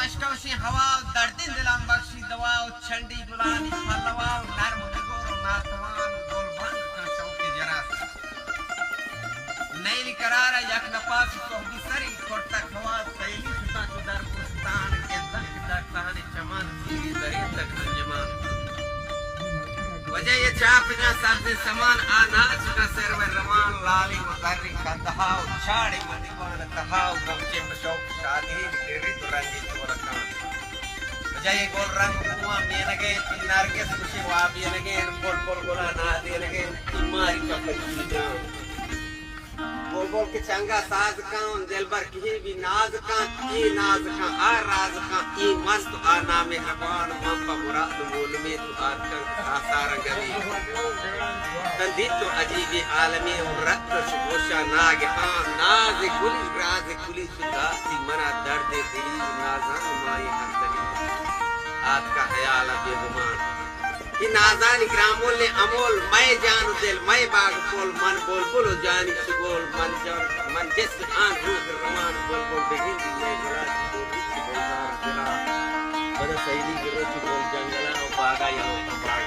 اشکوشی ہوا دردی دلم بخشی دوا چنڈی گلانی پھلوا نرم بگور ناتوان گلبان کن چوکی جراس نیلی قرار یک نفاس صحبی سری کھوٹک ہوا سیلی شتا تو در پستان کے دک دک تہانی چمان سیری درین تک نجمان وجہ یہ چاپ جا سبز سمان آناز کا سرو روان لالی مدری کا دہاو چھاڑی مدی بان تہاو گمچے بشوک شادی گری تو رنگی تو رکھان وجہ یہ گول رنگ ہوا مینگے نرگس خوشی وابی لگے بول بول گولا نادی لگے تمہاری کپڑی جان بول بول کے چنگا ساز کان دلبر کی بھی ناز کان ای ناز کان آ راز کان ای مست آ نام ربان ممپا مراد مول میں تو آتکن آثار گوی تندی تو عجیبی عالمی رت شبوشا ناگہان ناز گلی راز گلی شدہ سی منا درد دلی نازان مائی ہر دلی آت کا خیال بے گمان یہ نازان گرامول نے امول میں جان دل میں باغ پول من بول بولو جانی شگول من جان من جسم آن روح روان بول بول بگین دی میں برات بول ریچ بول دار دلا بدا سیدی گروچ بول جنگلا و باغا یہاں باغ